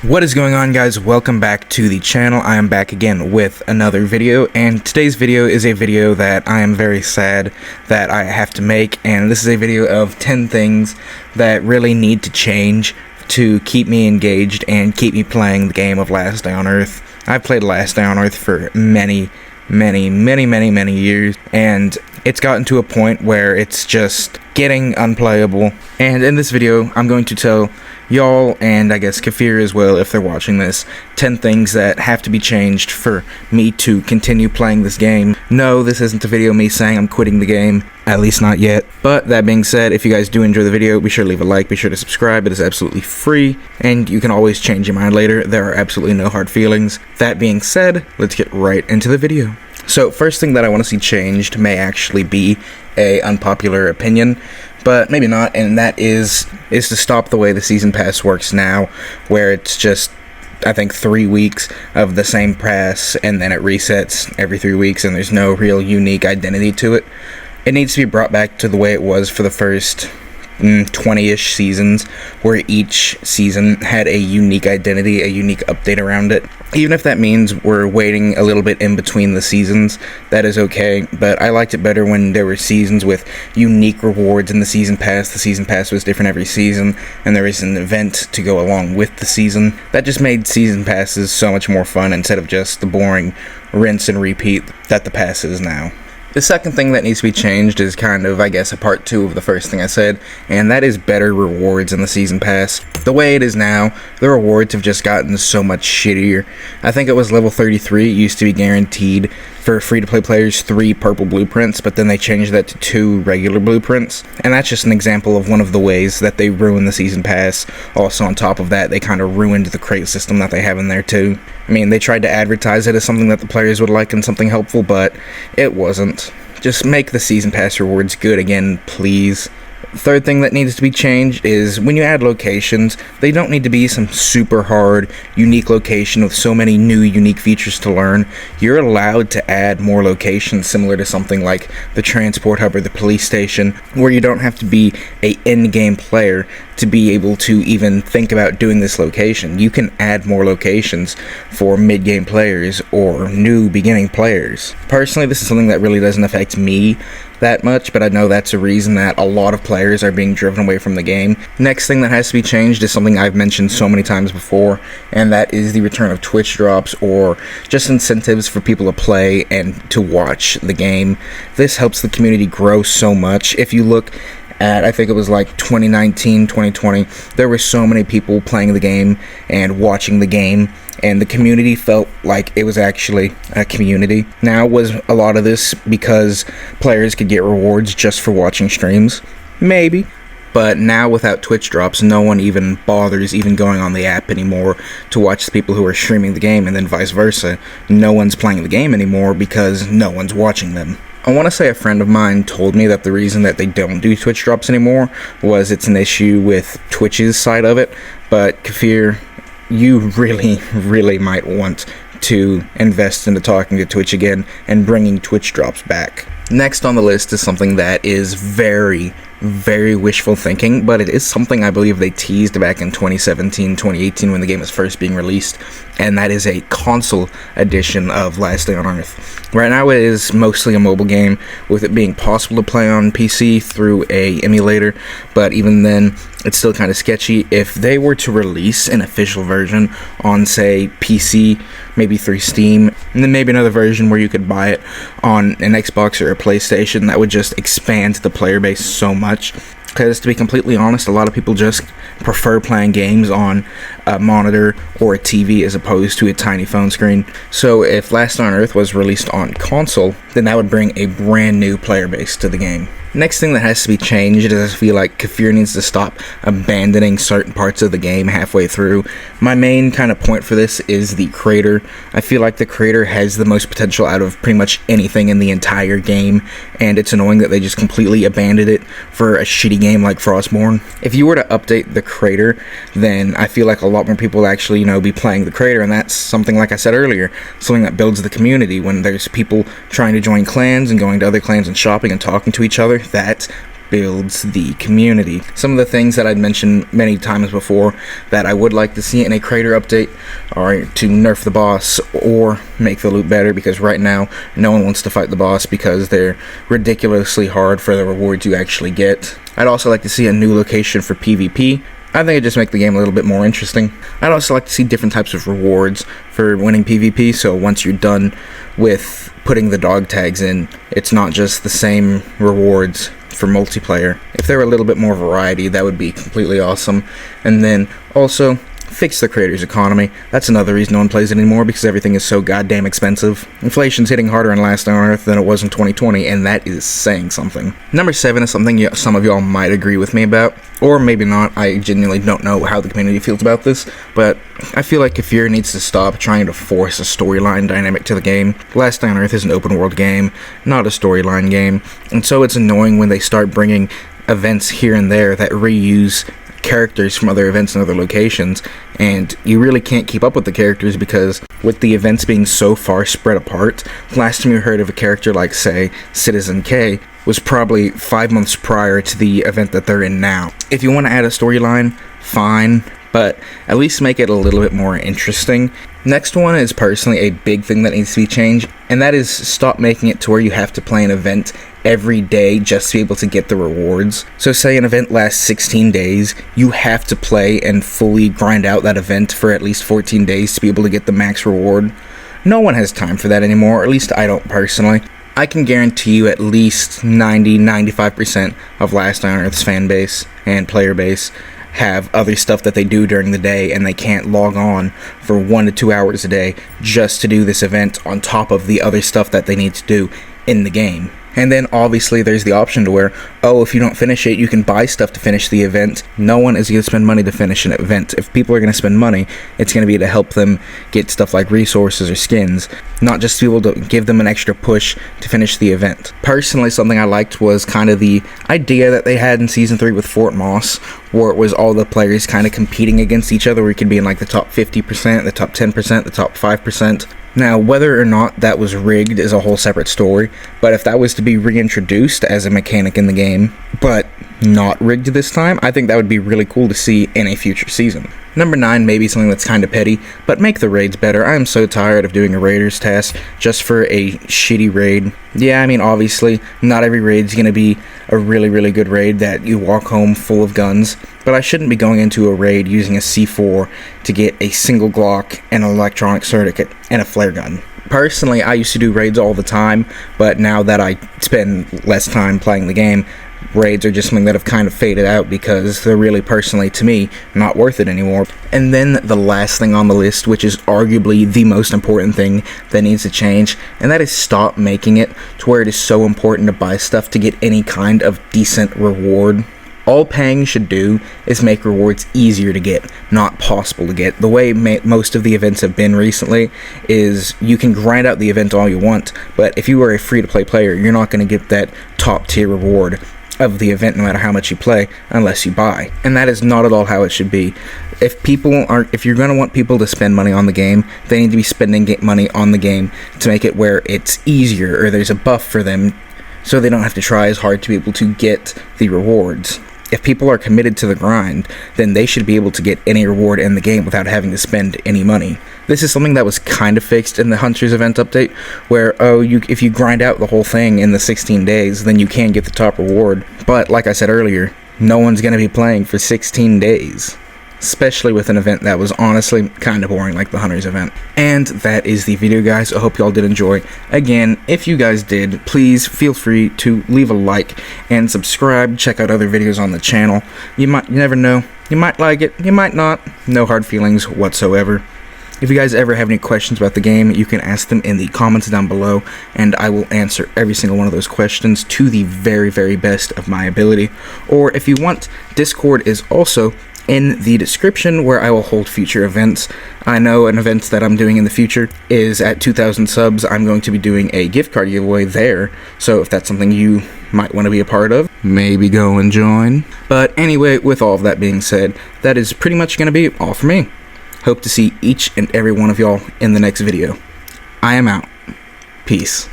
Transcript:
What is going on, guys? Welcome back to the channel. I am back again with another video, and today's video is a video that I am very sad that I have to make, and this is a video of 10 things that really need to change to keep me engaged and keep me playing the game of Last Day on Earth. I've played Last Day on Earth for many years, and it's gotten to a point where it's just getting unplayable. And in this video, I'm going to tell y'all, and I guess Kafir as well if they're watching this, 10 things that have to be changed for me to continue playing this game. No, this isn't a video of me saying I'm quitting the game, at least not yet. But that being said, if you guys do enjoy the video, be sure to leave a like, be sure to subscribe. It is absolutely free, and you can always change your mind later. There are absolutely no hard feelings. That being said, let's get right into the video. So, first thing that I want to see changed may actually be a unpopular opinion, but maybe not, and that is to stop the way the season pass works now, where it's just, I think, 3 weeks of the same pass, and then it resets every 3 weeks, and there's no real unique identity to it. It needs to be brought back to the way it was for the first 20-ish seasons, where each season had a unique identity, a unique update around it. Even if that means we're waiting a little bit in between the seasons, that is okay, but I liked it better when there were seasons with unique rewards in the season pass. The season pass was different every season, and there was an event to go along with the season. That just made season passes so much more fun instead of just the boring rinse and repeat that the pass is now. The second thing that needs to be changed is kind of, I guess, a part 2 of the first thing I said, and that is better rewards in the season pass. The way it is now, the rewards have just gotten so much shittier. I think it was level 33, it used to be guaranteed for free-to-play players 3 purple blueprints, but then they changed that to 2 regular blueprints, and that's just an example of one of the ways that they ruined the season pass. Also, on top of that, they kind of ruined the crate system that they have in there too. I mean, they tried to advertise it as something that the players would like and something helpful, but it wasn't. Just make the season pass rewards good again, please. Third thing that needs to be changed is when you add locations, they don't need to be some super hard, unique location with so many new, unique features to learn. You're allowed to add more locations similar to something like the transport hub or the police station, where you don't have to be a in-game player to be able to even think about doing this location. You can add more locations for mid-game players or new beginning players. Personally, this is something that really doesn't affect me that much, but I know that's a reason that a lot of players are being driven away from the game. Next thing that has to be changed is something I've mentioned so many times before, and that is the return of Twitch drops, or just incentives for people to play and to watch the game. This helps the community grow so much. If you look at, I think it was like 2019, 2020, there were so many people playing the game and watching the game, and the community felt like it was actually a community. Now, was a lot of this because players could get rewards just for watching streams? Maybe. But now without Twitch drops, no one even bothers even going on the app anymore to watch the people who are streaming the game, and then vice versa. No one's playing the game anymore because no one's watching them. I want to say a friend of mine told me that the reason that they don't do Twitch drops anymore was it's an issue with Twitch's side of it, but Kafir, you really might want to invest into talking to Twitch again and bringing Twitch drops back. Next on the list is something that is very wishful thinking, but it is something I believe they teased back in 2017, 2018 when the game was first being released, and that is a console edition of Last Day on Earth. Right now it is mostly a mobile game, with it being possible to play on PC through a emulator, but even then, it's still kind of sketchy. If they were to release an official version on, say, PC, maybe through Steam, and then maybe another version where you could buy it on an Xbox or a PlayStation, that would just expand the player base so much. Because, to be completely honest, a lot of people just prefer playing games on a monitor or a TV as opposed to a tiny phone screen. So if Last on Earth was released on console, then that would bring a brand new player base to the game. Next thing that has to be changed is I feel like Kafir needs to stop abandoning certain parts of the game halfway through. My main kind of point for this is the creator. I feel like the creator has the most potential out of pretty much anything in the entire game, and it's annoying that they just completely abandoned it for a shitty game like Frostborn. If you were to update the creator, then I feel like a lot more people would actually, be playing the creator, and that's something, like I said earlier, something that builds the community. When there's people trying to join clans and going to other clans and shopping and talking to each other, that builds the community. Some of the things that I'd mentioned many times before that I would like to see in a creator update are to nerf the boss or make the loot better, because right now no one wants to fight the boss because they're ridiculously hard for the rewards you actually get. I'd also like to see a new location for PvP. I think it'd just make the game a little bit more interesting. I'd also like to see different types of rewards for winning PvP, so once you're done with putting the dog tags in, it's not just the same rewards for multiplayer. If there were a little bit more variety, that would be completely awesome. And then also fix the creators economy. That's another reason no one plays it anymore, because everything is so goddamn expensive. Inflation's hitting harder in Last Day on Earth than it was in 2020, and that is saying something. Number 7 is something some of y'all might agree with me about, or maybe not. I genuinely don't know how the community feels about this, but I feel like Kefir needs to stop trying to force a storyline dynamic to the game. Last Day on Earth is an open world game, not a storyline game, and so it's annoying when they start bringing events here and there that reuse characters from other events and other locations, and you really can't keep up with the characters because with the events being so far spread apart, last time you heard of a character like, say, Citizen K was probably 5 months prior to the event that they're in now. If you want to add a storyline, fine, but at least make it a little bit more interesting. Next one is personally a big thing that needs to be changed, and that is stop making it to where you have to play an event every day just to be able to get the rewards. So say an event lasts 16 days, you have to play and fully grind out that event for at least 14 days to be able to get the max reward. No one has time for that anymore, or at least I don't personally. I can guarantee you at least 90-95% of Last Day on Earth's fan base and player base have other stuff that they do during the day, and they can't log on for 1 to 2 hours a day just to do this event on top of the other stuff that they need to do in the game. And then obviously there's the option to where, oh, if you don't finish it, you can buy stuff to finish the event. No one is going to spend money to finish an event. If people are going to spend money, it's going to be to help them get stuff like resources or skins, not just to be able to give them an extra push to finish the event. Personally, something I liked was kind of the idea that they had in Season 3 with Fort Moss, where it was all the players kind of competing against each other, where you could be in like the top 50%, the top 10%, the top 5%. Now, whether or not that was rigged is a whole separate story, but if that was to be reintroduced as a mechanic in the game, but not rigged this time, I think that would be really cool to see in a future season. Number 9, maybe something that's kind of petty, but make the raids better. I am so tired of doing a raiders task just for a shitty raid. Yeah, I mean, obviously, not every raid's gonna be a really, really good raid that you walk home full of guns, but I shouldn't be going into a raid using a C4 to get a single Glock, an electronic circuit, and a flare gun. Personally, I used to do raids all the time, but now that I spend less time playing the game, raids are just something that have kind of faded out because they're really, personally, to me, not worth it anymore. And then the last thing on the list, which is arguably the most important thing that needs to change, and that is stop making it to where it is so important to buy stuff to get any kind of decent reward. All paying should do is make rewards easier to get, not possible to get. The way most of the events have been recently is you can grind out the event all you want, but if you are a free-to-play player, you're not going to get that top-tier reward of the event no matter how much you play unless you buy. And that is not at all how it should be. If you're going to want people to spend money on the game, they need to be spending money on the game to make it where it's easier, or there's a buff for them so they don't have to try as hard to be able to get the rewards. If people are committed to the grind, then they should be able to get any reward in the game without having to spend any money. This is something that was kind of fixed in the Hunters event update, where, if you grind out the whole thing in the 16 days, then you can get the top reward. But, like I said earlier, no one's going to be playing for 16 days. Especially with an event that was honestly kind of boring like the Hunters event. And that is the video, guys. I hope y'all did enjoy. Again, if you guys did, please feel free to leave a like and subscribe. Check out other videos on the channel. You never know. You might like it, you might not. No hard feelings whatsoever. If you guys ever have any questions about the game, you can ask them in the comments down below, and I will answer every single one of those questions to the very, very best of my ability. Or if you want, Discord is also in the description, where I will hold future events. I know an event that I'm doing in the future is at 2,000 subs. I'm going to be doing a gift card giveaway there, so if that's something you might want to be a part of, maybe go and join. But anyway, with all of that being said, that is pretty much going to be all for me. Hope to see each and every one of y'all in the next video. I am out. Peace.